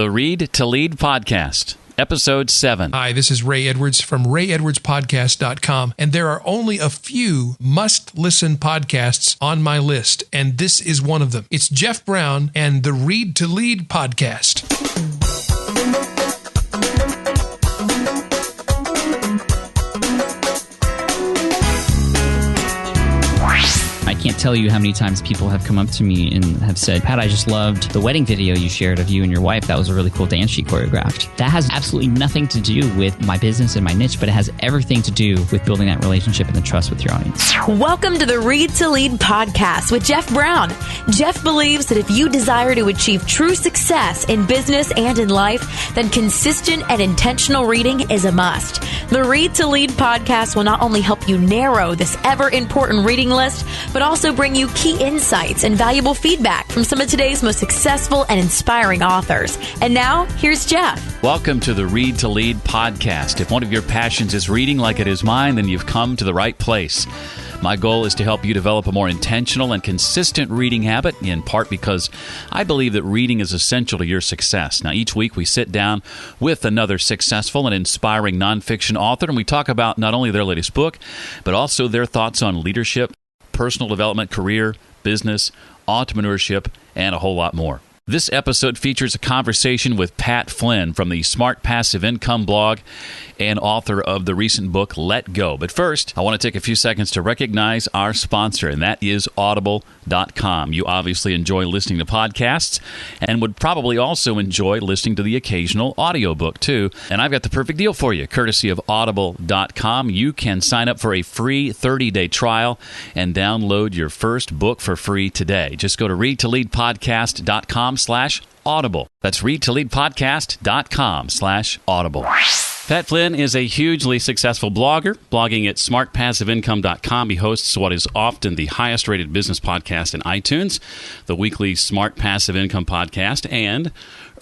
The Read to Lead Podcast, Episode 7. Hi, this is Ray Edwards from RayEdwardsPodcast.com, and there are only a few must-listen podcasts on my list, and this is one of them. It's Jeff Brown and the Read to Lead Podcast. I can't tell you how many times people have come up to me and have said, Pat, I just loved the wedding video you shared of you and your wife. That was a really cool dance she choreographed. That has absolutely nothing to do with my business and my niche, but it has everything to do with building that relationship and the trust with your audience. Welcome to the Read to Lead podcast with Jeff Brown. Jeff believes that if you desire to achieve true success in business and in life, then consistent and intentional reading is a must. The Read to Lead podcast will not only help you narrow this ever-important reading list, but also bring you key insights and valuable feedback from some of today's most successful and inspiring authors. And now, here's Jeff. Welcome to the Read to Lead Podcast. If one of your passions is reading like it is mine, then you've come to the right place. My goal is to help you develop a more intentional and consistent reading habit, in part because I believe that reading is essential to your success. Now, each week we sit down with another successful and inspiring nonfiction author, and we talk about not only their latest book, but also their thoughts on leadership, personal development, career, business, entrepreneurship, and a whole lot more. This episode features a conversation with Pat Flynn from the Smart Passive Income blog and author of the recent book, Let Go. But first, I want to take a few seconds to recognize our sponsor, and that is Audible.com. You obviously enjoy listening to podcasts and would probably also enjoy listening to the occasional audiobook, too. And I've got the perfect deal for you, courtesy of Audible.com. You can sign up for a free 30-day trial and download your first book for free today. Just go to readtoleadpodcast.com/audible. That's readtoleadpodcast.com/audible. Pat Flynn is a hugely successful blogger, blogging at smartpassiveincome.com. He hosts what is often the highest-rated business podcast in iTunes, the weekly Smart Passive Income podcast, and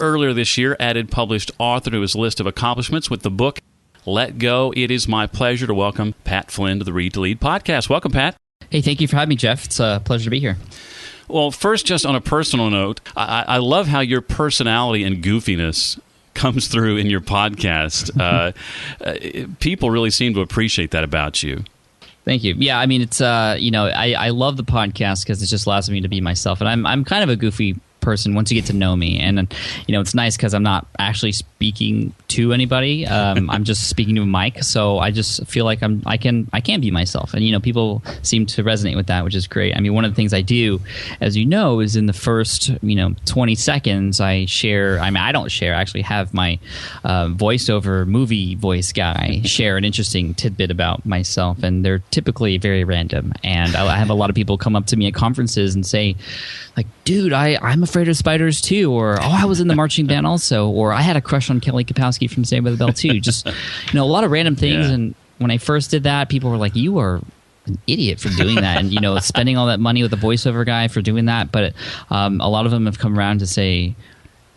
earlier this year added published author to his list of accomplishments with the book, Let Go. It is my pleasure to welcome Pat Flynn to the Read to Lead podcast. Welcome, Pat. Hey, thank you for having me, Jeff. It's a pleasure to be here. Well, first, just on a personal note, I love how your personality and goofiness comes through in your podcast. People really seem to appreciate that about you. Thank you. Yeah, I mean, it's I love the podcast because it just allows me to be myself, and I'm kind of a goofy person once you get to know me, and it's nice because I'm not actually speaking to anybody. I'm just speaking to a mic, so I just feel like I can be myself, and people seem to resonate with that, which is great. I mean, one of the things I do, as you know, is in the first 20 seconds I share. I mean, I don't share. I actually have my voiceover movie voice guy share an interesting tidbit about myself, and they're typically very random. And I have a lot of people come up to me at conferences and say, like, dude, I'm afraid of spiders too, or I was in the marching band also, or I had a crush on Kelly Kapowski from Saved by the Bell too. Just a lot of random things. Yeah. And when I first did that, people were like, you are an idiot for doing that, and spending all that money with a voiceover guy for doing that. But a lot of them have come around to say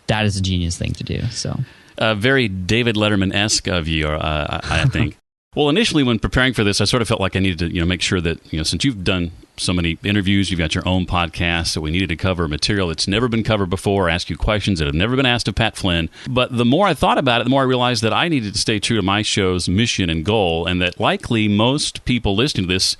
that is a genius thing to do. So very David Letterman-esque of you, I think. Well, initially when preparing for this, I sort of felt like I needed to make sure that since you've done so many interviews, you've got your own podcast, so we needed to cover material that's never been covered before, ask you questions that have never been asked of Pat Flynn. But the more I thought about it, the more I realized that I needed to stay true to my show's mission and goal, and that likely most people listening to this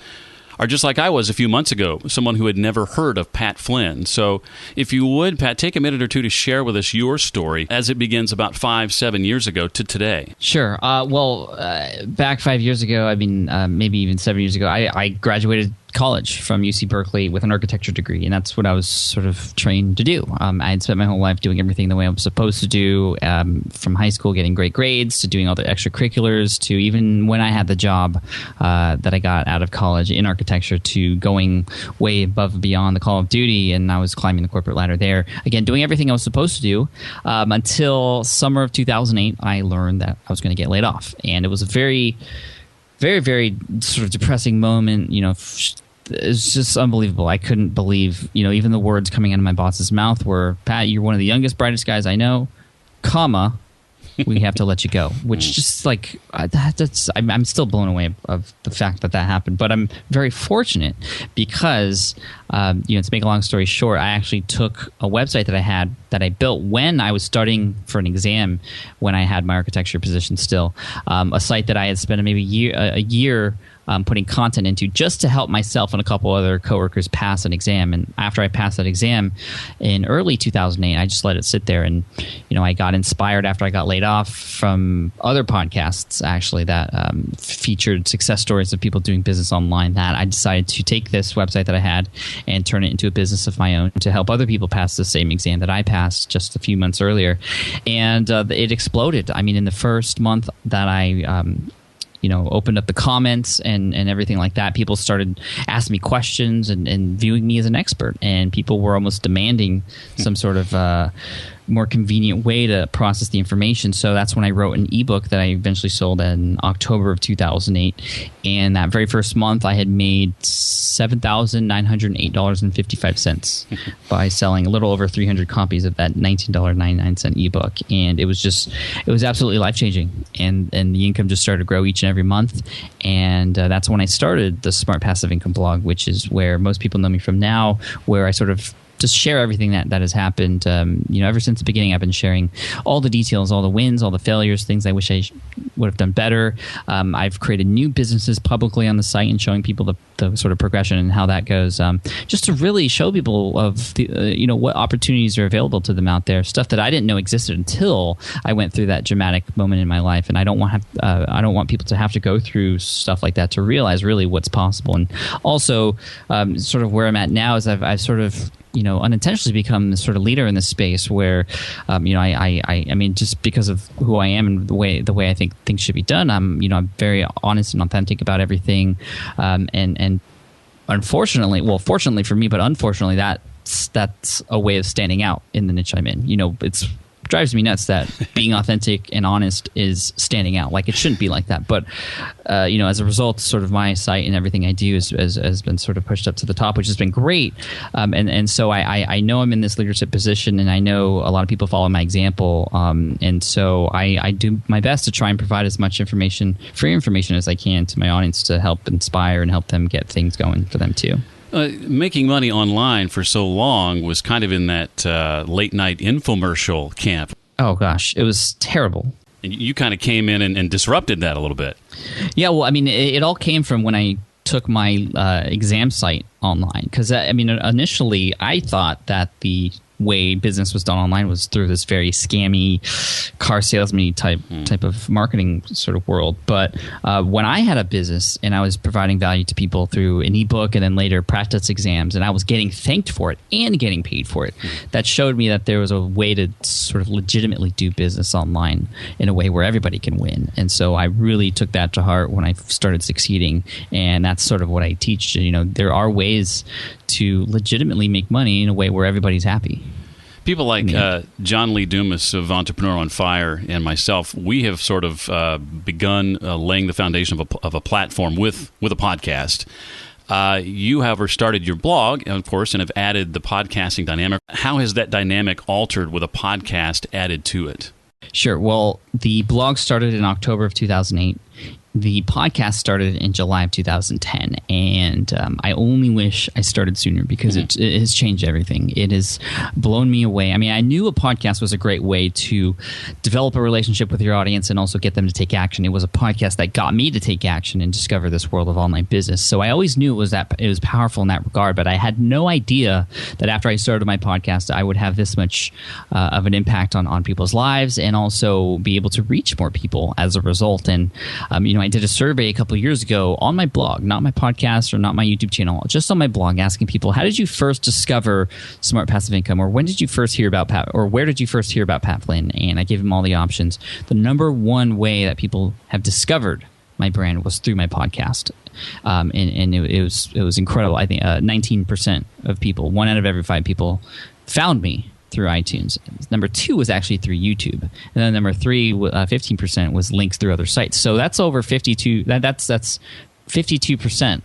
are just like I was a few months ago, someone who had never heard of Pat Flynn. So if you would, Pat, take a minute or two to share with us your story as it begins about 5-7 years ago to today. Sure. Back 5 years ago, I mean, maybe even 7 years ago, I graduated college from UC Berkeley with an architecture degree, and that's what I was sort of trained to do. I had spent my whole life doing everything the way I was supposed to do, from high school getting great grades to doing all the extracurriculars to even when I had the job that I got out of college in architecture to going way above and beyond the call of duty, and I was climbing the corporate ladder there. Again, doing everything I was supposed to do until summer of 2008, I learned that I was going to get laid off, and it was a very, very, very sort of depressing moment. It's just unbelievable. I couldn't believe, even the words coming out of my boss's mouth were, Pat, you're one of the youngest, brightest guys I know, comma, we have to let you go. Which just like I'm still blown away of the fact that happened. But I'm very fortunate because to make a long story short, I actually took a website that I built when I was studying for an exam when I had my architecture position still, a site that I had spent maybe a year putting content into just to help myself and a couple other coworkers pass an exam. And after I passed that exam in early 2008, I just let it sit there. And, I got inspired after I got laid off from other podcasts, actually, that featured success stories of people doing business online, that I decided to take this website that I had and turn it into a business of my own to help other people pass the same exam that I passed just a few months earlier. And it exploded. I mean, in the first month that I opened up the comments and everything like that, people started asking me questions and viewing me as an expert, and people were almost demanding some sort of more convenient way to process the information. So that's when I wrote an ebook that I eventually sold in October of 2008. And that very first month, I had made $7,908.55 by selling a little over 300 copies of that $19.99 ebook. And it was absolutely life-changing. And the income just started to grow each and every month. And that's when I started the Smart Passive Income blog, which is where most people know me from now, where I sort of just share everything that has happened. Ever since the beginning, I've been sharing all the details, all the wins, all the failures, things I wish I would have done better. I've created new businesses publicly on the site and showing people the sort of progression and how that goes, just to really show people of the what opportunities are available to them out there. Stuff that I didn't know existed until I went through that dramatic moment in my life, and I don't want people to have to go through stuff like that to realize really what's possible. And also, sort of where I'm at now is I've sort of unintentionally become the sort of leader in this space where, I mean, just because of who I am and the way I think things should be done, I'm very honest and authentic about everything. And unfortunately, fortunately for me, but unfortunately, that's a way of standing out in the niche I'm in. It's drives me nuts that being authentic and honest is standing out. Like, it shouldn't be like that. But, as a result, sort of my site and everything I do has been sort of pushed up to the top, which has been great. And so I know I'm in this leadership position, and I know a lot of people follow my example. And so I do my best to try and provide as much free information as I can to my audience to help inspire and help them get things going for them too. Making money online for so long was kind of in that late night infomercial camp. Oh gosh, it was terrible. And you kind of came in and disrupted that a little bit. Yeah, well, I mean, it all came from when I took my exam site online. Because, initially I thought that the way business was done online was through this very scammy car salesman type of marketing sort of world. But when I had a business and I was providing value to people through an ebook and then later practice exams, and I was getting thanked for it and getting paid for it, that showed me that there was a way to sort of legitimately do business online in a way where everybody can win. And so I really took that to heart when I started succeeding, and that's sort of what I teach. There are ways to legitimately make money in a way where everybody's happy. People like John Lee Dumas of Entrepreneur on Fire and myself, we have sort of begun laying the foundation of a platform with a podcast. You, however, started your blog, of course, and have added the podcasting dynamic. How has that dynamic altered with a podcast added to it? Sure. Well, the blog started in October of 2008. The podcast started in July of 2010, and I only wish I started sooner because it has changed everything. It has blown me away. I mean, I knew a podcast was a great way to develop a relationship with your audience and also get them to take action. It was a podcast that got me to take action and discover this world of online business. So I always knew it was powerful in that regard, but I had no idea that after I started my podcast, I would have this much of an impact on people's lives and also be able to reach more people as a result. And I did a survey a couple of years ago on my blog, not my podcast or not my YouTube channel, just on my blog, asking people, how did you first discover Smart Passive Income? Or when did you first hear about Pat? Or where did you first hear about Pat Flynn? And I gave them all the options. The number one way that people have discovered my brand was through my podcast. And it was incredible. I think 19% of people, 1 out of every 5 people, found me through iTunes. Number 2 was actually through YouTube, and then number 3, 15% was links through other sites. So that's over 52. That's 52%.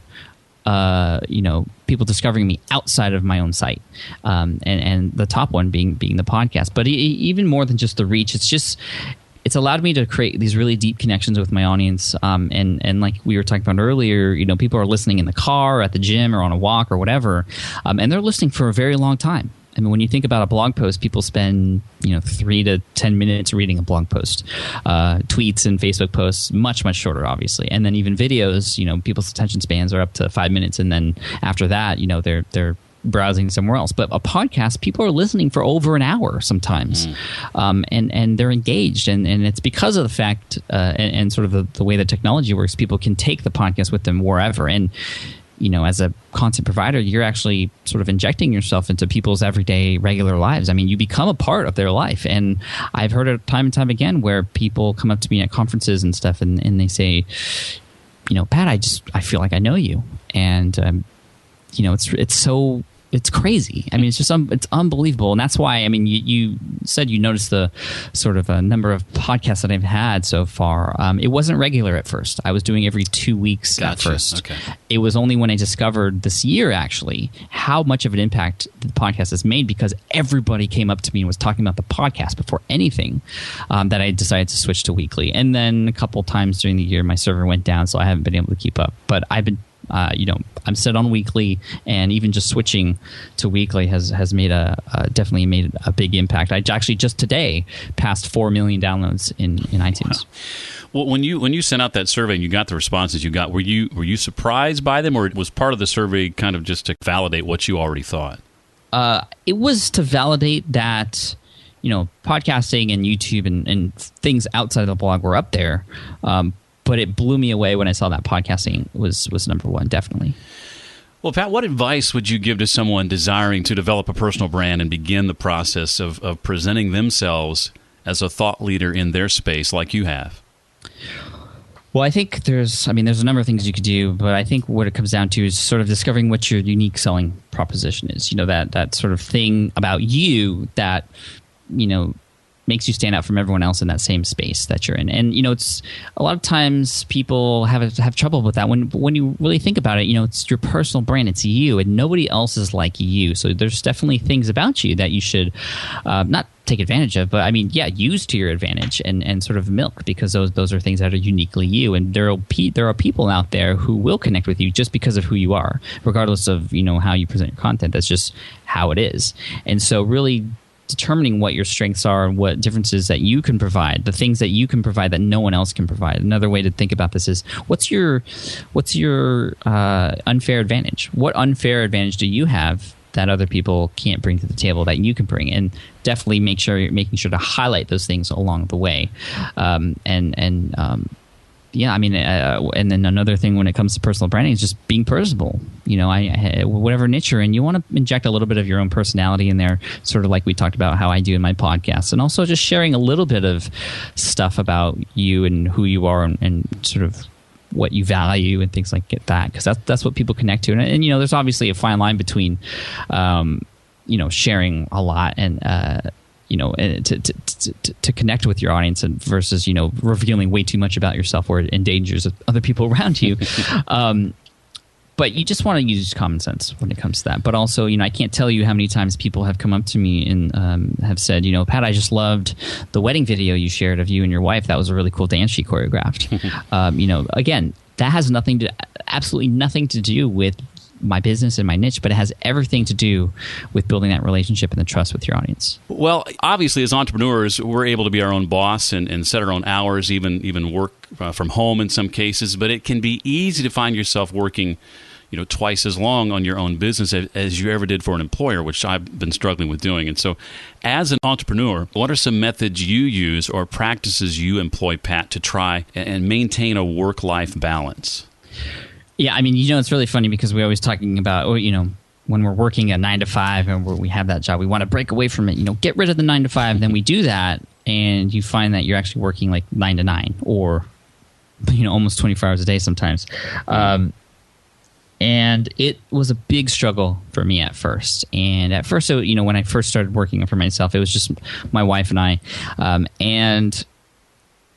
People discovering me outside of my own site, and the top one being the podcast. But even more than just the reach, it's it's allowed me to create these really deep connections with my audience. And like we were talking about earlier, people are listening in the car, or at the gym, or on a walk, or whatever, and they're listening for a very long time. I mean, when you think about a blog post, people spend 3 to 10 minutes reading a blog post. Tweets and Facebook posts, much, much shorter, obviously. And then even videos, people's attention spans are up to 5 minutes. And then after that, they're browsing somewhere else. But a podcast, people are listening for over an hour sometimes. And they're engaged. And it's because of the fact and sort of the way that technology works, people can take the podcast with them wherever. And as a content provider, you're actually sort of injecting yourself into people's everyday, regular lives. I mean, you become a part of their life. And I've heard it time and time again where people come up to me at conferences and stuff, and they say, Pat, I feel like I know you. And, it's crazy. I mean, it's just it's unbelievable. And that's why, I mean, you said you noticed the sort of a number of podcasts that I've had so far. It wasn't regular at first. I was doing every 2 weeks at first. Okay. It was only when I discovered this year, actually, how much of an impact the podcast has made, because everybody came up to me and was talking about the podcast before anything, that I decided to switch to weekly. And then a couple times during the year, my server went down, so I haven't been able to keep up. But I've been I'm set on weekly, and even just switching to weekly has definitely made a big impact. I actually just today passed 4 million downloads in iTunes. Wow. Well, when you sent out that survey and you got the responses you got, were you surprised by them, or was part of the survey kind of just to validate what you already thought? It was to validate that podcasting and YouTube and things outside of the blog were up there. But it blew me away when I saw that podcasting was number one, definitely. Well, Pat, what advice would you give to someone desiring to develop a personal brand and begin the process of presenting themselves as a thought leader in their space like you have? Well, I think there's a number of things you could do, but I think what it comes down to is sort of discovering what your unique selling proposition is. That sort of thing about you that, makes you stand out from everyone else in that same space that you're in. And, it's a lot of times people have trouble with that. When you really think about it, it's your personal brand. It's you, and nobody else is like you. So there's definitely things about you that you should not take advantage of, but use to your advantage and sort of milk, because those are things that are uniquely you. And there are people out there who will connect with you just because of who you are, regardless of, how you present your content. That's just how it is. And so really determining what your strengths are and what differences that you can provide, the things that you can provide that no one else can provide. Another way to think about this is what's your unfair advantage? What unfair advantage do you have that other people can't bring to the table that you can bring? And definitely making sure to highlight those things along the way. And then another thing when it comes to personal branding is just being personable. Whatever niche you're in, you want to inject a little bit of your own personality in there, sort of like we talked about how I do in my podcast, and also just sharing a little bit of stuff about you and who you are and sort of what you value and things like that, because that's what people connect to. And there's obviously a fine line between, sharing a lot and to connect with your audience and versus revealing way too much about yourself where it endangers other people around you. But you just want to use common sense when it comes to that. But also, I can't tell you how many times people have come up to me and have said, Pat, I just loved the wedding video you shared of you and your wife. That was a really cool dance she choreographed. Again, that has absolutely nothing to do with my business and my niche, but it has everything to do with building that relationship and the trust with your audience. Well, obviously, as entrepreneurs, we're able to be our own boss and set our own hours, even work from home in some cases. But it can be easy to find yourself working, twice as long on your own business as you ever did for an employer, which I've been struggling with doing. And so, as an entrepreneur, what are some methods you use or practices you employ, Pat, to try and maintain a work-life balance? Yeah, it's really funny because we're always talking about, when we're working a 9 to 5 and we have that job, we want to break away from it, get rid of the 9 to 5. Then we do that, and you find that you're actually working like 9 to 9 or, almost 24 hours a day sometimes. And it was a big struggle for me at first. And at first, when I first started working for myself, it was just my wife and I. And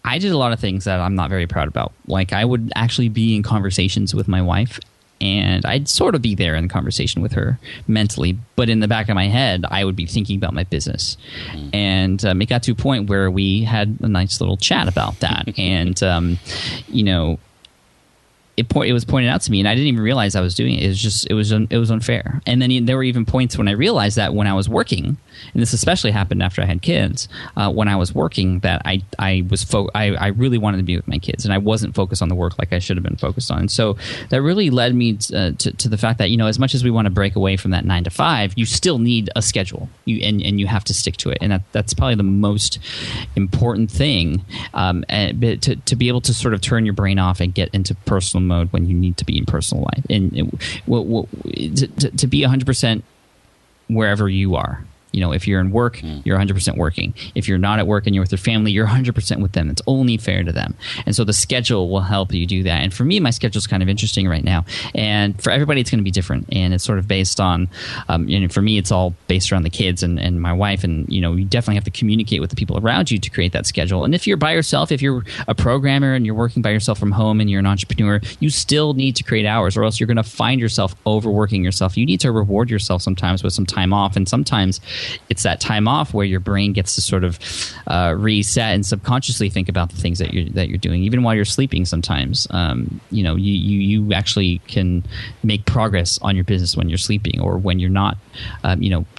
I did a lot of things that I'm not very proud about. Like, I would actually be in conversations with my wife and I'd sort of be there in the conversation with her mentally, but in the back of my head, I would be thinking about my business. And it got to a point where we had a nice little chat about that. And, it was pointed out to me, and I didn't even realize I was doing it. It was unfair. And then there were even points when I realized that when I was working, and this especially happened after I had kids, when I was working, that I really wanted to be with my kids, and I wasn't focused on the work like I should have been focused on. And so that really led me to the fact that, as much as we want to break away from that 9 to 5, you still need a schedule, and you have to stick to it. And that's probably the most important thing, to be able to sort of turn your brain off and get into personal mode when you need to be in personal life, and to be 100% wherever you are. If you're in work, you're 100% working. If you're not at work and you're with your family, you're 100% with them. It's only fair to them. And so the schedule will help you do that. And for me, my schedule is kind of interesting right now. And for everybody, it's going to be different. And it's sort of based on, for me, it's all based around the kids and my wife. And, you definitely have to communicate with the people around you to create that schedule. And if you're by yourself, if you're a programmer and you're working by yourself from home and you're an entrepreneur, you still need to create hours, or else you're going to find yourself overworking yourself. You need to reward yourself sometimes with some time off. And sometimes it's that time off where your brain gets to sort of reset and subconsciously think about the things that you're doing, even while you're sleeping. Sometimes, you actually can make progress on your business when you're sleeping, or when you're not,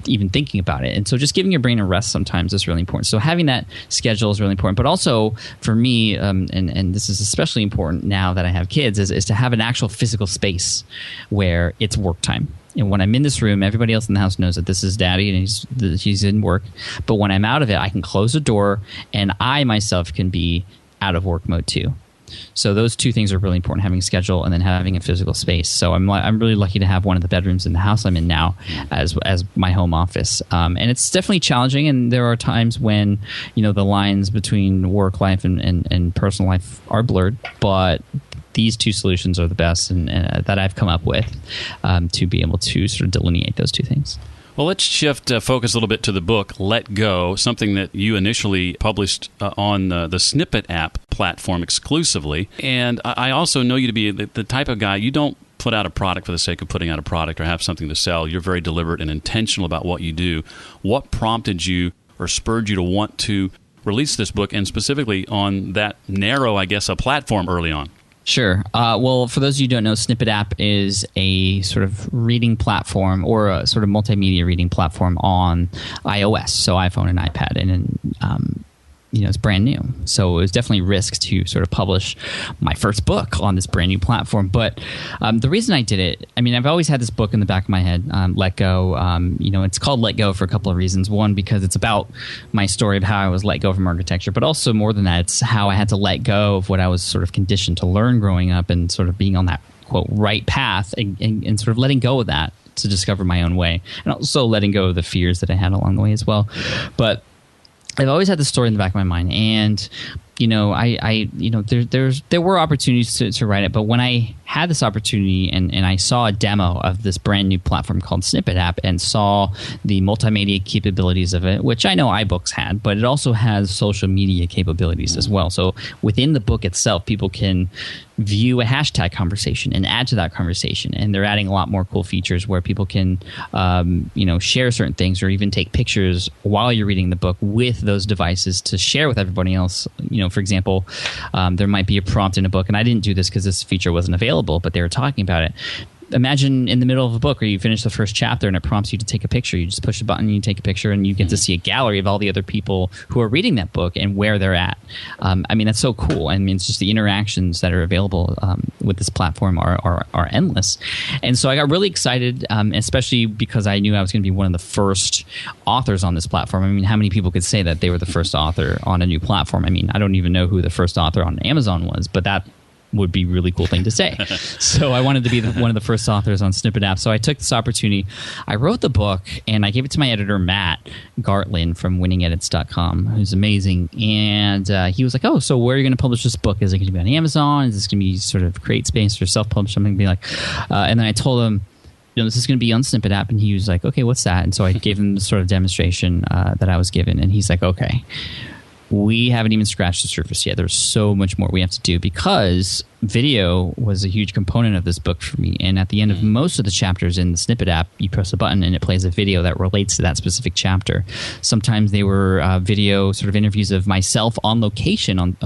even thinking about it. And so, just giving your brain a rest sometimes is really important. So having that schedule is really important. But also for me, and this is especially important now that I have kids, is to have an actual physical space where it's work time. And when I'm in this room, everybody else in the house knows that this is Daddy and he's in work. But when I'm out of it, I can close the door, and I myself can be out of work mode too. So those two things are really important: having a schedule and then having a physical space. So I'm really lucky to have one of the bedrooms in the house I'm in now as my home office. And it's definitely challenging, and there are times when the lines between work life and personal life are blurred, but these two solutions are the best and that I've come up with to be able to sort of delineate those two things. Well, let's shift focus a little bit to the book, Let Go, something that you initially published on the Snippet app platform exclusively. And I also know you to be the type of guy, you don't put out a product for the sake of putting out a product or have something to sell. You're very deliberate and intentional about what you do. What prompted you or spurred you to want to release this book, and specifically on that narrow, I guess, a platform early on? Sure. Well, for those of you who don't know, Snippet app is a sort of reading platform, or a sort of multimedia reading platform on iOS, so iPhone and iPad, and it's brand new. So it was definitely a risk to sort of publish my first book on this brand new platform. But the reason I did it, I've always had this book in the back of my head, Let Go. It's called Let Go for a couple of reasons. One, because it's about my story of how I was let go from architecture, but also more than that, it's how I had to let go of what I was sort of conditioned to learn growing up, and sort of being on that, quote, right path, and sort of letting go of that to discover my own way, and also letting go of the fears that I had along the way as well. But I've always had this story in the back of my mind, and there were opportunities to write it, but when I had this opportunity and I saw a demo of this brand new platform called Snippet app, and saw the multimedia capabilities of it, which I know iBooks had, but it also has social media capabilities as well. So within the book itself, people can view a hashtag conversation and add to that conversation, and they're adding a lot more cool features where people can share certain things, or even take pictures while you're reading the book with those devices to share with everybody else. For example, there might be a prompt in a book, and I didn't do this because this feature wasn't available, but they were talking about it. Imagine in the middle of a book where you finish the first chapter and it prompts you to take a picture. You just push a button and you take a picture, and you get to see a gallery of all the other people who are reading that book and where they're at. That's so cool. It's just the interactions that are available with this platform are endless. And so I got really excited, especially because I knew I was going to be one of the first authors on this platform. How many people could say that they were the first author on a new platform? I don't even know who the first author on Amazon was, but that would be a really cool thing to say. So I wanted to be one of the first authors on Snippet app. So I took this opportunity. I wrote the book, and I gave it to my editor, Matt Gartlin from winningedits.com, who's amazing. And he was like, oh, so where are you going to publish this book? Is it going to be on Amazon? Is this going to be sort of create space or self-publish? Something be like, and then I told him, this is going to be on Snippet app. And he was like, okay, what's that? And so I gave him the sort of demonstration that I was given. And he's like, okay, we haven't even scratched the surface yet. There's so much more we have to do because video was a huge component of this book for me. And at the end of most of the chapters in the Snippet app, you press a button and it plays a video that relates to that specific chapter. Sometimes they were video sort of interviews of myself on location on,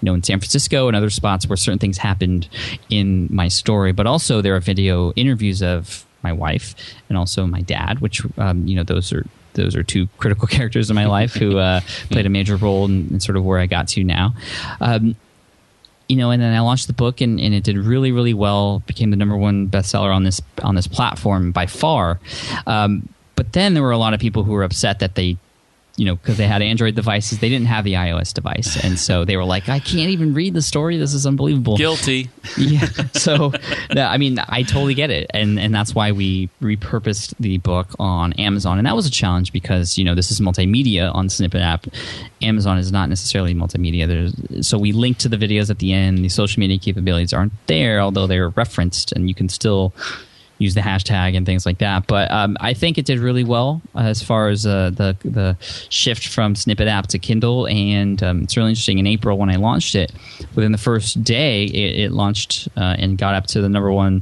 in San Francisco and other spots where certain things happened in my story. But also there are video interviews of my wife and also my dad, which, those are two critical characters in my life who played a major role in sort of where I got to now. And then I launched the book and it did really, really well. Became the #1 bestseller on this platform by far. But then there were a lot of people who were upset that they, because they had Android devices, they didn't have the iOS device, and so they were like, "I can't even read the story. This is unbelievable." Guilty. Yeah. So, I totally get it, and that's why we repurposed the book on Amazon, and that was a challenge because this is multimedia on Snippet app. Amazon is not necessarily multimedia. So we linked to the videos at the end. The social media capabilities aren't there, although they're referenced, and you can still use the hashtag and things like that. But I think it did really well as far as the shift from Snippet app to Kindle. And it's really interesting. In April, when I launched it, within the first day, it launched and got up to the #1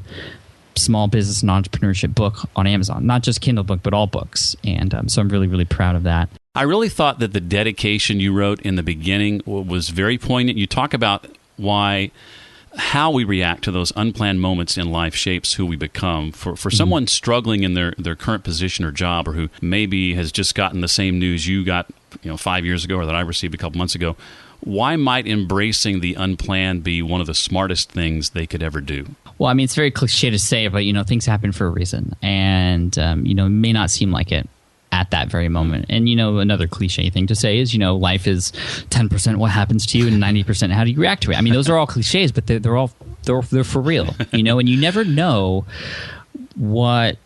small business and entrepreneurship book on Amazon. Not just Kindle book, but all books. And so I'm really, really proud of that. I really thought that the dedication you wrote in the beginning was very poignant. You talk about how we react to those unplanned moments in life shapes who we become. For someone struggling in their current position or job, or who maybe has just gotten the same news you got 5 years ago or that I received a couple months ago, why might embracing the unplanned be one of the smartest things they could ever do? Well, it's very cliche to say, but things happen for a reason, and it may not seem like it at that very moment. And another cliche thing to say is life is 10% what happens to you and 90% how do you react to it. Those are all cliches, but they're for real. And you never know what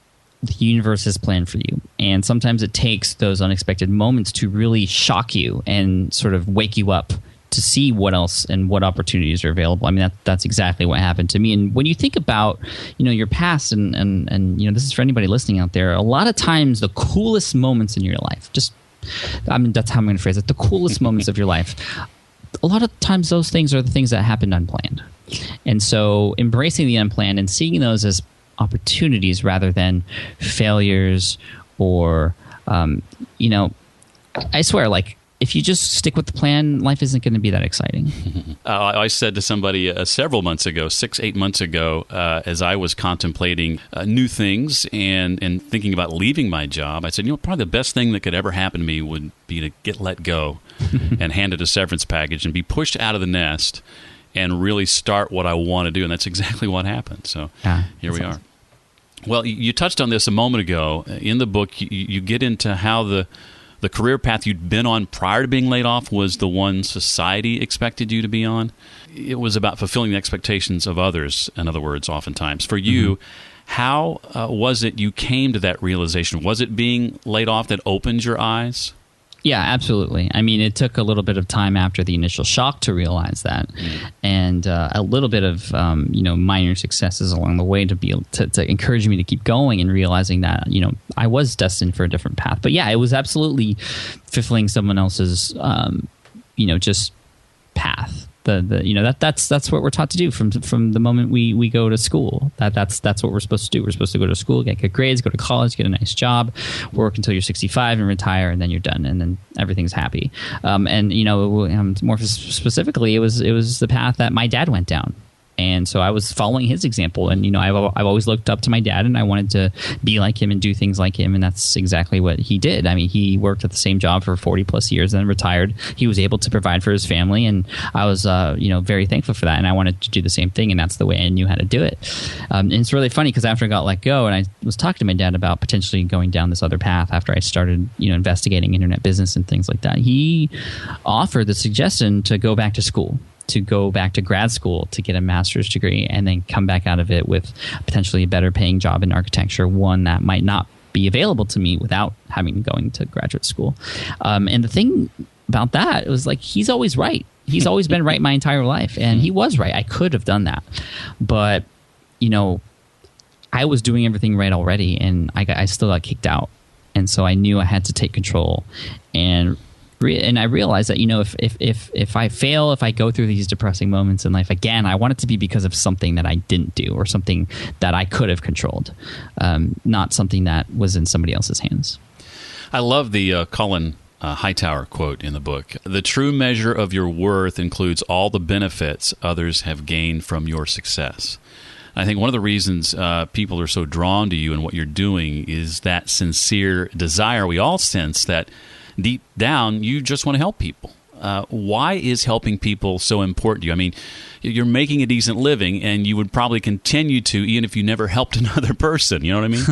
the universe has planned for you. And sometimes it takes those unexpected moments to really shock you and sort of wake you up to see what else and what opportunities are available. That's exactly what happened to me. And when you think about, your past and this is for anybody listening out there, a lot of times the coolest moments in your life, that's how I'm going to phrase it, the coolest moments of your life, a lot of times those things are the things that happened unplanned. And so embracing the unplanned and seeing those as opportunities rather than failures or, I swear, if you just stick with the plan, life isn't going to be that exciting. I said to somebody several months ago, 6-8 months ago, as I was contemplating new things and thinking about leaving my job, I said, probably the best thing that could ever happen to me would be to get let go and handed a severance package and be pushed out of the nest and really start what I want to do. And that's exactly what happened. So here we are. Well, you touched on this a moment ago. In the book, you get into how the career path you'd been on prior to being laid off was the one society expected you to be on. It was about fulfilling the expectations of others, in other words, oftentimes. For you, how was it you came to that realization? Was it being laid off that opened your eyes? Yeah, absolutely. It took a little bit of time after the initial shock to realize that, and a little bit of minor successes along the way to be able to encourage me to keep going and realizing that I was destined for a different path. But yeah, it was absolutely fulfilling someone else's just path. That's what we're taught to do from the moment we go to school. That's what we're supposed to do. We're supposed to go to school, get good grades, go to college, get a nice job, work until you're 65 and retire, and then you're done, and then everything's happy. More specifically, it was the path that my dad went down. And so I was following his example, and I've always looked up to my dad, and I wanted to be like him and do things like him, and that's exactly what he did. He worked at the same job for 40 plus years, and then retired. He was able to provide for his family, and I was very thankful for that, and I wanted to do the same thing, and that's the way I knew how to do it. And it's really funny because after I got let go, and I was talking to my dad about potentially going down this other path after I started investigating internet business and things like that, he offered the suggestion to go back to school, to go back to grad school to get a master's degree and then come back out of it with potentially a better paying job in architecture, one that might not be available to me without having going to graduate school. And the thing about that, it was he's always right. He's always been right my entire life, and he was right. I could have done that. But, I was doing everything right already, and I still got kicked out. And so I knew I had to take control and And I realized that, if I fail, if I go through these depressing moments in life again, I want it to be because of something that I didn't do or something that I could have controlled, not something that was in somebody else's hands. I love the Colin Hightower quote in the book. The true measure of your worth includes all the benefits others have gained from your success. I think one of the reasons people are so drawn to you and what you're doing is that sincere desire we all sense that deep down you just want to help people. Why is helping people so important to you? I mean, you're making a decent living, and you would probably continue to even if you never helped another person. You know what I mean?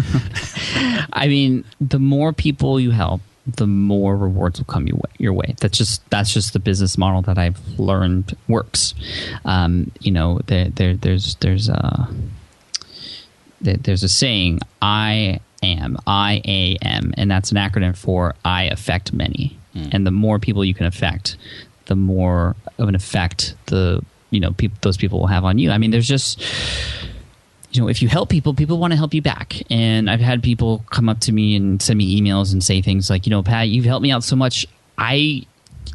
I mean, the more people you help, the more rewards will come your way. That's just the business model that I've learned works. There's a saying, I am, and that's an acronym for I affect many. And the more people you can affect, the more of an effect those people will have on you. I mean, there's just, if you help people, people want to help you back. And I've had people come up to me and send me emails and say things like, Pat, you've helped me out so much.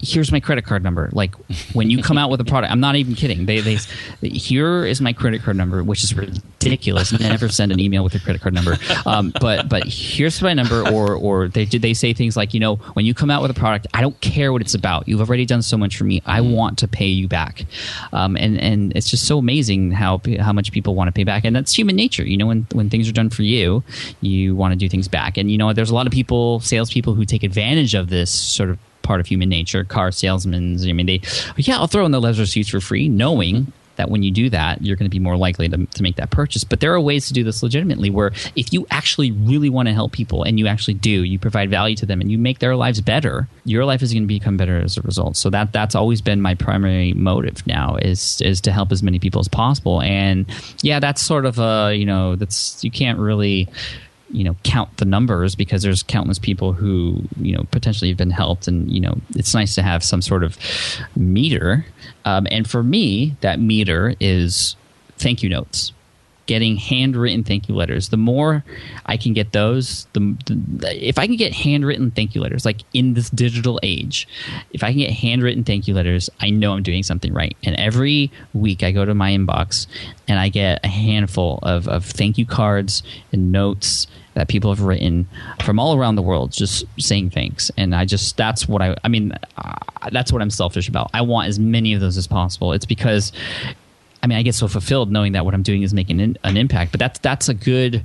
Here's my credit card number. Like, when you come out with a product, I'm not even kidding. They here is my credit card number, which is ridiculous. Never send an email with your credit card number. But here's my number. Or they say things like, when you come out with a product, I don't care what it's about. You've already done so much for me. I want to pay you back. And it's just so amazing how much people want to pay back. And that's human nature. When things are done for you, you want to do things back. And there's a lot of salespeople who take advantage of this sort of part of human nature. Car salesmen, I'll throw in the leather seats for free, knowing that when you do that, you're going to be more likely to make that purchase. But there are ways to do this legitimately, where if you actually really want to help people, and you actually do, you provide value to them, and you make their lives better, your life is going to become better as a result. So that's always been my primary motive now, is to help as many people as possible. And yeah, that's sort of you can't really count the numbers, because there's countless people who, potentially have been helped. And, it's nice to have some sort of meter. And for me, that meter is thank you notes, getting handwritten thank you letters. The more I can get those, if I can get handwritten thank you letters, like in this digital age, if I can get handwritten thank you letters, I know I'm doing something right. And every week I go to my inbox and I get a handful of thank you cards and notes that people have written from all around the world, just saying thanks. And that's what that's what I'm selfish about. I want as many of those as possible. It's because, I get so fulfilled knowing that what I'm doing is making an impact. But that's a good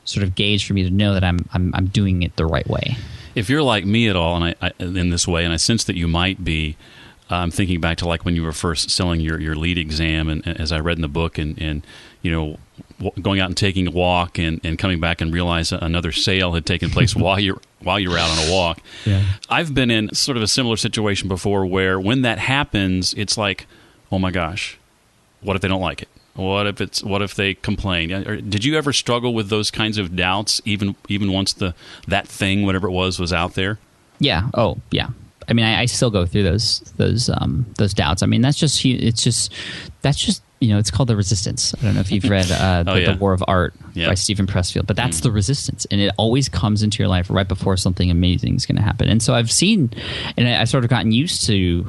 sort of gauge for me to know that I'm doing it the right way. If you're like me at all, and I in this way, and I sense that you might be, I'm thinking back to like when you were first selling your lead exam, and as I read in the book, and going out and taking a walk, and coming back and realize another sale had taken place while you're out on a walk. Yeah. I've been in sort of a similar situation before, where when that happens, it's like, oh my gosh, what if they don't like it? What if they complain? Did you ever struggle with those kinds of doubts, even once that thing, whatever it was out there? Yeah. Oh, yeah. I still go through those doubts. That's just it's called the resistance. I don't know if you've read The War of Art by Stephen Pressfield, but that's the resistance, and it always comes into your life right before something amazing is going to happen. And so I've seen, and I've sort of gotten used to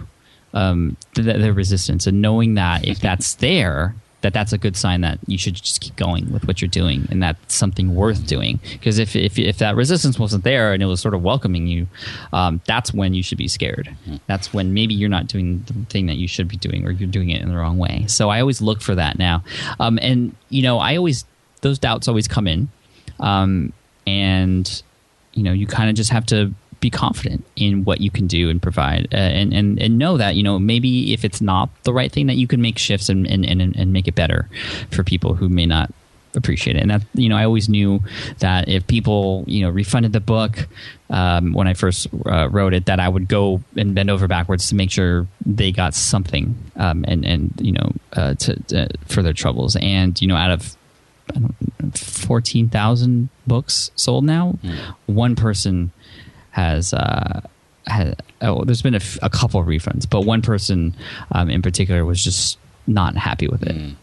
the resistance, and knowing that if that's there, that's a good sign that you should just keep going with what you're doing, and that's something worth doing. Because if that resistance wasn't there and it was sort of welcoming you, that's when you should be scared. That's when maybe you're not doing the thing that you should be doing, or you're doing it in the wrong way. So I always look for that now. And those doubts always come in. And you kind of just have to be confident in what you can do and provide, and know that maybe if it's not the right thing, that you can make shifts and make it better for people who may not appreciate it. And that I always knew that if people refunded the book when I first wrote it, that I would go and bend over backwards to make sure they got something for their troubles. And out of 14,000 books sold now, one person has there's been a couple of refunds, but one person in particular was just not happy with it.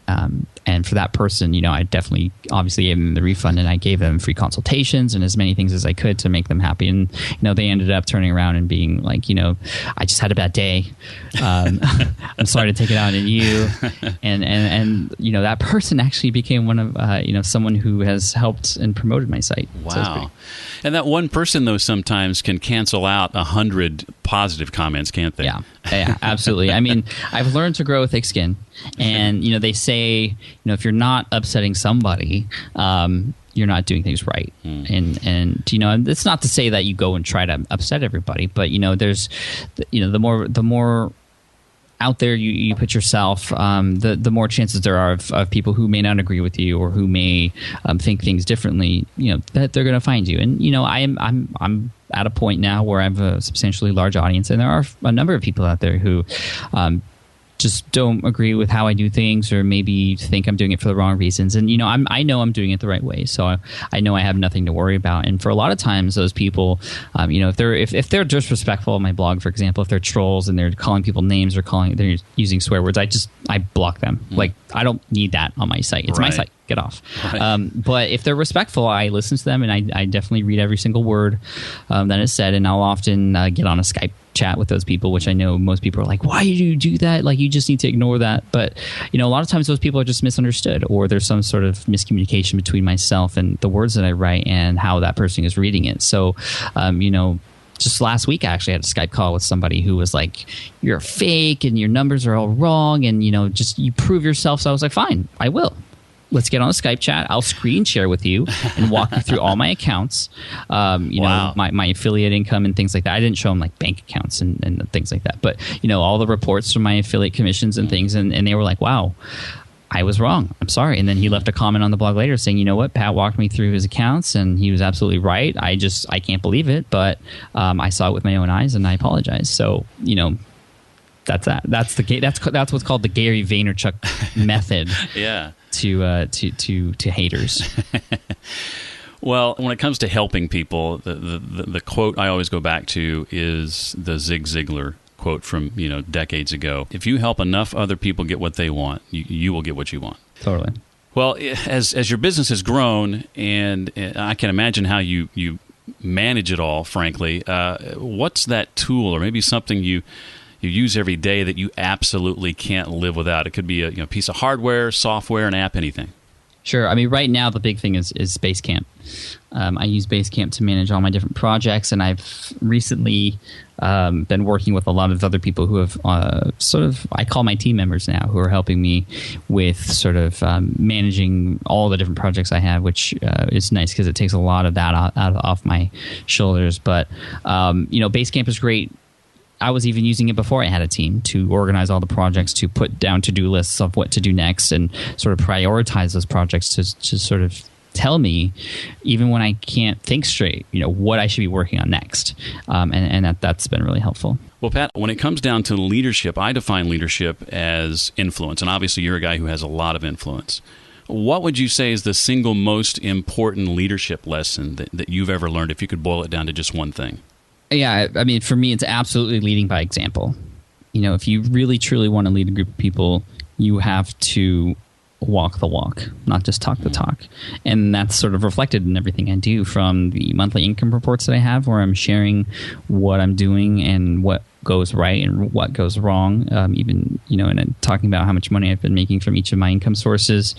And for that person, I definitely obviously gave them the refund, and I gave them free consultations and as many things as I could to make them happy. And, they ended up turning around and being like, I just had a bad day. I'm sorry to take it out on you. And that person actually became one of, someone who has helped and promoted my site. Wow. So and that one person, though, sometimes can cancel out 100 positive comments, can't they? Yeah, absolutely. I mean, I've learned to grow with thick skin. And, they say, if you're not upsetting somebody, you're not doing things right. And it's not to say that you go and try to upset everybody, but, there's, the more out there you put yourself, the more chances there are of people who may not agree with you or who may think things differently, that they're going to find you. And, I'm at a point now where I have a substantially large audience, and there are a number of people out there who just don't agree with how I do things, or maybe think I'm doing it for the wrong reasons. And I know I'm doing it the right way, so I know I have nothing to worry about. And for a lot of times, those people, if they're disrespectful on my blog, for example, if they're trolls and they're calling people names or they're using swear words, I block them. Like, I don't need that on my site. It's my site. Get off. Right. But if they're respectful, I listen to them, and I definitely read every single word that is said. And I'll often get on a Skype chat with those people, which I know most people are like, why do you do that? Like, you just need to ignore that. But, a lot of times those people are just misunderstood, or there's some sort of miscommunication between myself and the words that I write and how that person is reading it. So, just last week, I actually had a Skype call with somebody who was like, you're fake and your numbers are all wrong, and, just you prove yourself. So I was like, fine, I will. Let's get on a Skype chat. I'll screen share with you and walk you through all my accounts, my affiliate income and things like that. I didn't show them like bank accounts and things like that. But, all the reports from my affiliate commissions and things. And they were like, wow, I was wrong. I'm sorry. And then he left a comment on the blog later saying, you know what, Pat walked me through his accounts and he was absolutely right. I can't believe it. But I saw it with my own eyes and I apologize. So, that's that. That's what's called the Gary Vaynerchuk method. Yeah. To haters. Well, when it comes to helping people, the quote I always go back to is the Zig Ziglar quote from decades ago. If you help enough other people get what they want, you will get what you want. Totally. Well, as your business has grown, and I can imagine how you manage it all, frankly, what's that tool or maybe something you use every day that you absolutely can't live without? It could be a piece of hardware, software, an app, anything. Sure. I mean, right now the big thing is Basecamp. I use Basecamp to manage all my different projects, and I've recently been working with a lot of other people who have I call my team members now, who are helping me with sort of managing all the different projects I have, which is nice because it takes a lot of that off my shoulders. But, Basecamp is great. I was even using it before I had a team to organize all the projects, to put down to-do lists of what to do next, and sort of prioritize those projects to sort of tell me, even when I can't think straight, what I should be working on next. And that's been really helpful. Well, Pat, when it comes down to leadership, I define leadership as influence. And obviously you're a guy who has a lot of influence. What would you say is the single most important leadership lesson that you've ever learned, if you could boil it down to just one thing? Yeah, I mean, for me, it's absolutely leading by example. If you really, truly want to lead a group of people, you have to walk the walk, not just talk the talk. And that's sort of reflected in everything I do, from the monthly income reports that I have, where I'm sharing what I'm doing and what goes right and what goes wrong, even, and talking about how much money I've been making from each of my income sources,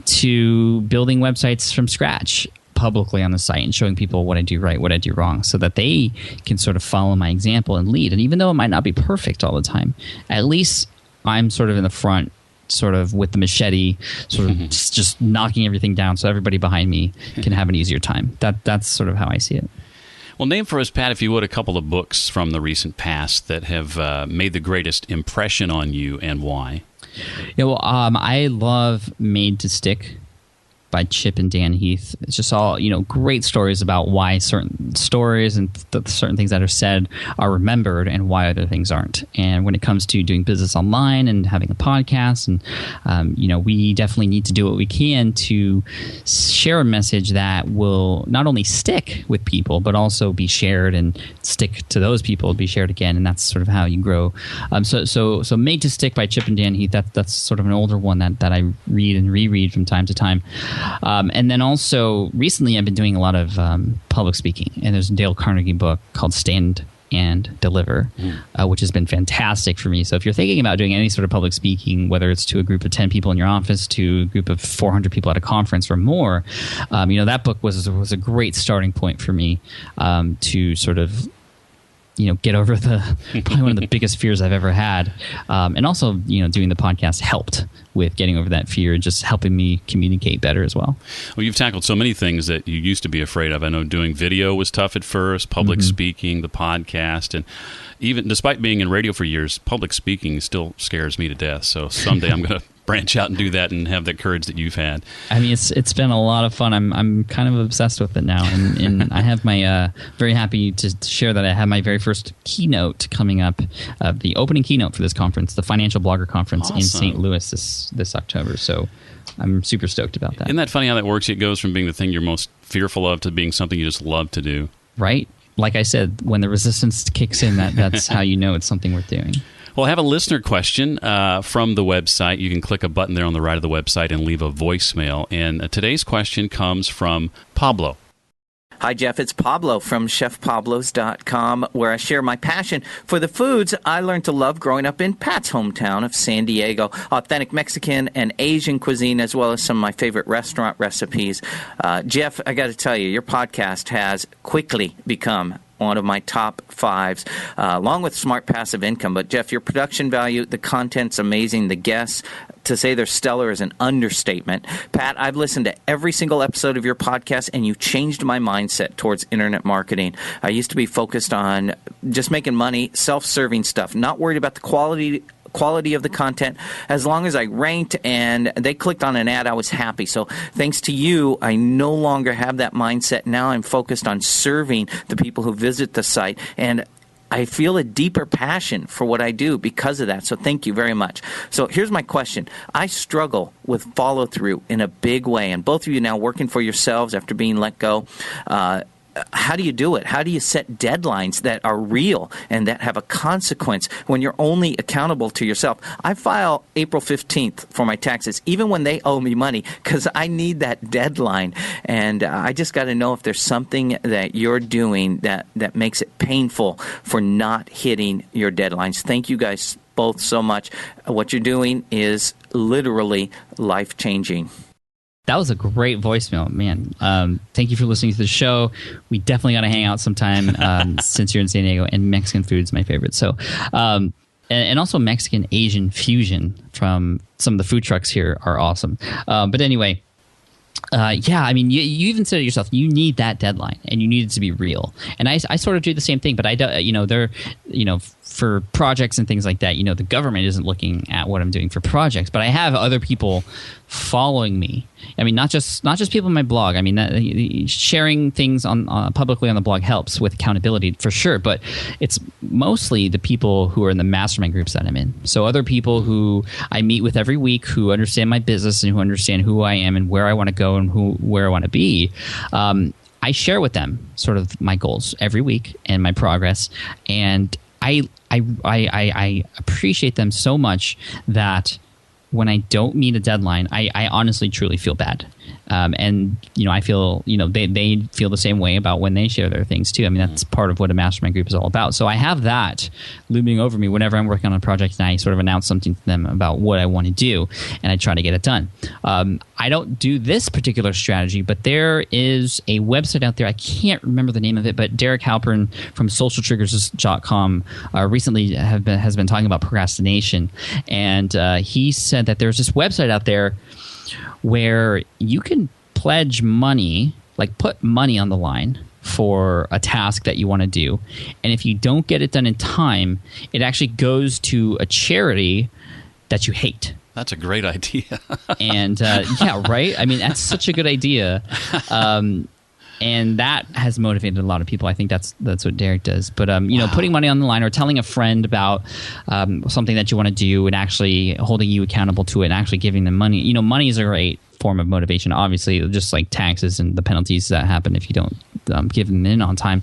to building websites from scratch publicly on the site and showing people what I do right, what I do wrong, so that they can sort of follow my example and lead. And even though it might not be perfect all the time, at least I'm sort of in the front, sort of with the machete, sort of just knocking everything down so everybody behind me can have an easier time. That's sort of how I see it. Well, name for us, Pat, if you would, a couple of books from the recent past that have made the greatest impression on you, and why. Yeah, well, I love Made to Stick. by Chip and Dan Heath. It's just all, great stories about why certain stories and certain things that are said are remembered and why other things aren't. And when it comes to doing business online and having a podcast, and we definitely need to do what we can to share a message that will not only stick with people, but also be shared and stick to those people, be shared again. And that's sort of how you grow. So Made to Stick by Chip and Dan Heath, that's sort of an older one that I read and reread from time to time. And then also recently I've been doing a lot of public speaking, and there's a Dale Carnegie book called Stand and Deliver, which has been fantastic for me. So if you're thinking about doing any sort of public speaking, whether it's to a group of 10 people in your office, to a group of 400 people at a conference or more, that book was a great starting point for me to sort of get over probably one of the biggest fears I've ever had. And also, doing the podcast helped with getting over that fear and just helping me communicate better as well. Well, you've tackled so many things that you used to be afraid of. I know doing video was tough at first, public speaking, the podcast, and even despite being in radio for years, public speaking still scares me to death. So someday I'm going to branch out and do that and have that courage that you've had. I mean, it's been a lot of fun. I'm kind of obsessed with it now, and I have my very happy to share that I have my very first keynote coming up, the opening keynote for this conference, the Financial Blogger Conference in St. Louis this October. So I'm super stoked about that. Isn't that funny how that works? It goes from being the thing you're most fearful of to being something you just love to do. Right. Like I said, when the resistance kicks in, that's how you know it's something worth doing. Well, I have a listener question from the website. You can click a button there on the right of the website and leave a voicemail. And today's question comes from Pablo. Hi, Jeff. It's Pablo from ChefPablos.com, where I share my passion for the foods I learned to love growing up in Pat's hometown of San Diego. Authentic Mexican and Asian cuisine, as well as some of my favorite restaurant recipes. Jeff, I got to tell you, your podcast has quickly become one of my top fives, along with Smart Passive Income. But, Jeff, your production value, the content's amazing, the guests, to say they're stellar is an understatement. Pat, I've listened to every single episode of your podcast, and you changed my mindset towards internet marketing. I used to be focused on just making money, self-serving stuff, not worried about the quality of the content. As long as I ranked and they clicked on an ad, I was happy. So thanks to you, I no longer have that mindset. Now I'm focused on serving the people who visit the site, and I feel a deeper passion for what I do because of that. So thank you very much. So here's my question. I struggle with follow-through in a big way, and both of you now working for yourselves after being let go. How do you do it? How do you set deadlines that are real and that have a consequence when you're only accountable to yourself? I file April 15th for my taxes, even when they owe me money, because I need that deadline. And I just got to know if there's something that you're doing that makes it painful for not hitting your deadlines. Thank you guys both so much. What you're doing is literally life-changing. That was a great voicemail, man. Thank you for listening to the show. We definitely got to hang out sometime since you're in San Diego, and Mexican food's my favorite. So, and also Mexican Asian fusion from some of the food trucks here are awesome. But anyway, yeah, I mean, you even said it yourself. You need that deadline, and you need it to be real. And I sort of do the same thing, but I don't, for projects and things like that, the government isn't looking at what I'm doing for projects, but I have other people following me. I mean, not just people on my blog. I mean, sharing things on publicly on the blog helps with accountability for sure, but it's mostly the people who are in the mastermind groups that I'm in. So other people who I meet with every week who understand my business and who understand who I am and where I want to go and where I want to be. I share with them sort of my goals every week and my progress, and I appreciate them so much that when I don't meet a deadline, I honestly truly feel bad. And I feel they feel the same way about when they share their things too. I mean, that's part of what a mastermind group is all about. So I have that looming over me whenever I'm working on a project and I sort of announce something to them about what I want to do, and I try to get it done. I don't do this particular strategy, but there is a website out there. I can't remember the name of it, but Derek Halpern from socialtriggers.com recently has been talking about procrastination, and he said that there's this website out there where you can pledge money, like put money on the line for a task that you want to do. And if you don't get it done in time, it actually goes to a charity that you hate. That's a great idea. And yeah, right? I mean, that's such a good idea. And that has motivated a lot of people. I think that's what Derek does. But putting money on the line or telling a friend about something that you want to do and actually holding you accountable to it and actually giving them money. Money is a great form of motivation. Obviously, just like taxes and the penalties that happen if you don't give them in on time.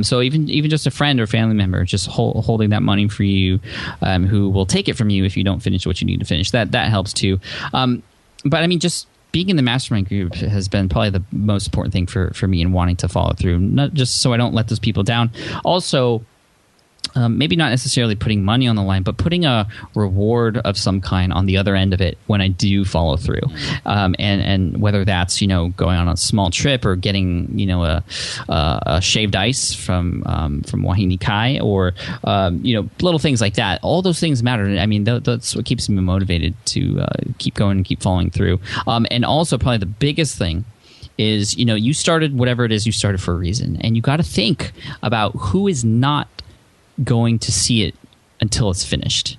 So even just a friend or family member just holding that money for you, who will take it from you if you don't finish what you need to finish. That helps too. But I mean, just being in the mastermind group has been probably the most important thing for me in wanting to follow through, not just so I don't let those people down. Also, maybe not necessarily putting money on the line, but putting a reward of some kind on the other end of it when I do follow through. And whether that's, going on a small trip or getting, a shaved ice from Wahine Kai or, little things like that. All those things matter. I mean, that's what keeps me motivated to keep going and keep following through. And also probably the biggest thing is, you started whatever it is you started for a reason. And you got to think about who is not going to see it until it's finished,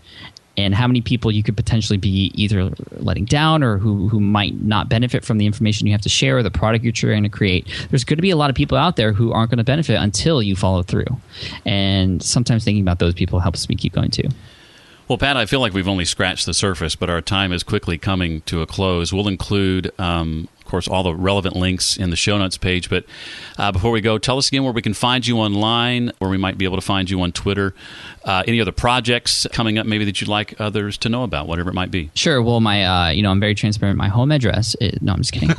and how many people you could potentially be either letting down or who might not benefit from the information you have to share or the product you're trying to create. There's going to be a lot of people out there who aren't going to benefit until you follow through, and sometimes thinking about those people helps me keep going too. Well, Pat, I feel like we've only scratched the surface, but our time is quickly coming to a close. We'll include, of course, all the relevant links in the show notes page. But before we go, tell us again where we can find you online, where we might be able to find you on Twitter. Any other projects coming up maybe that you'd like others to know about, whatever it might be. Sure. Well, my, I'm very transparent. My home address no, I'm just kidding.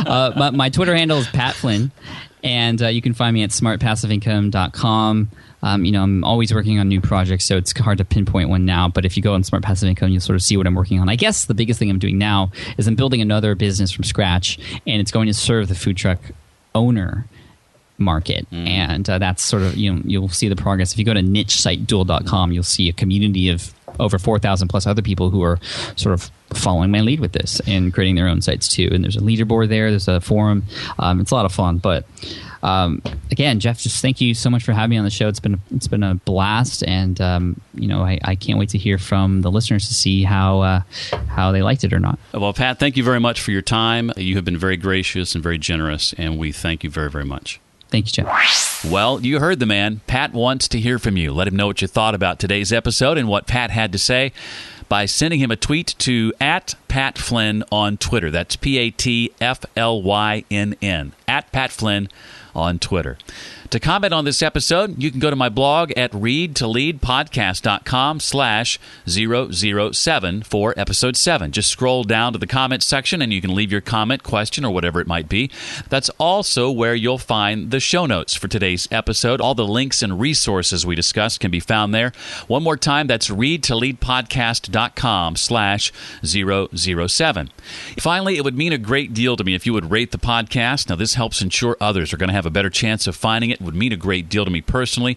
My Twitter handle is Pat Flynn, and you can find me at smartpassiveincome.com. I'm always working on new projects, so it's hard to pinpoint one now. But if you go on Smart Passive Income, you'll sort of see what I'm working on. I guess the biggest thing I'm doing now is I'm building another business from scratch, and it's going to serve the food truck owner market. And that's sort of, you'll see the progress. If you go to nichesitedual.com, you'll see a community of over 4,000 plus other people who are sort of following my lead with this and creating their own sites too. And there's a leaderboard there. There's a forum. It's a lot of fun. But again, Jeff, just thank you so much for having me on the show. It's been a blast, and I can't wait to hear from the listeners to see how they liked it or not. Well, Pat, thank you very much for your time. You have been very gracious and very generous, and we thank you very, very much. Thank you, Jeff. Well, you heard the man. Pat wants to hear from you. Let him know what you thought about today's episode and what Pat had to say by sending him a tweet to @PatFlynn on Twitter. That's PatFlynn, @PatFlynn on Twitter. To comment on this episode, you can go to my blog at readtoleadpodcast.com/007 for episode 7. Just scroll down to the comments section and you can leave your comment, question, or whatever it might be. That's also where you'll find the show notes for today's episode. All the links and resources we discussed can be found there. One more time, that's readtoleadpodcast.com/007. Finally, it would mean a great deal to me if you would rate the podcast. Now, this helps ensure others are going to have a better chance of finding it. Would mean a great deal to me personally.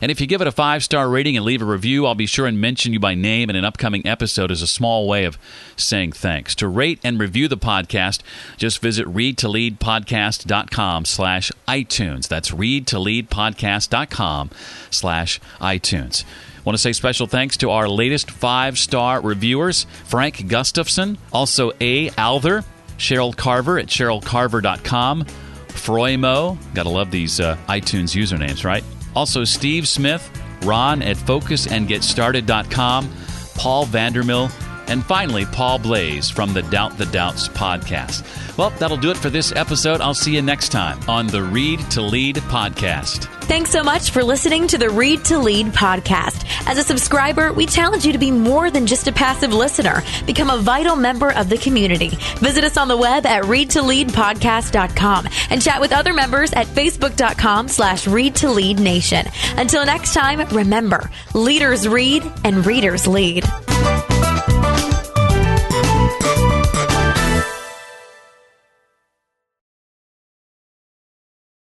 And if you give it a 5-star rating and leave a review, I'll be sure and mention you by name in an upcoming episode as a small way of saying thanks. To rate and review the podcast, just visit readtoleadpodcast.com/iTunes. That's readtoleadpodcast.com/iTunes. I want to say special thanks to our latest 5-star reviewers, Frank Gustafson, also A. Alther, Cheryl Carver at cherylcarver.com, Froimo, gotta love these iTunes usernames, right? Also Steve Smith, Ron at focusandgetstarted.com, Paul Vandermill, and finally Paul Blaze from the Doubt the Doubts podcast. Well, that'll do it for this episode. I'll see you next time on the Read to Lead podcast. Thanks so much for listening to the Read to Lead podcast. As a subscriber, we challenge you to be more than just a passive listener. Become a vital member of the community. Visit us on the web at readtoleadpodcast.com and chat with other members at facebook.com/readtoleadnation. Until next time, remember, leaders read and readers lead.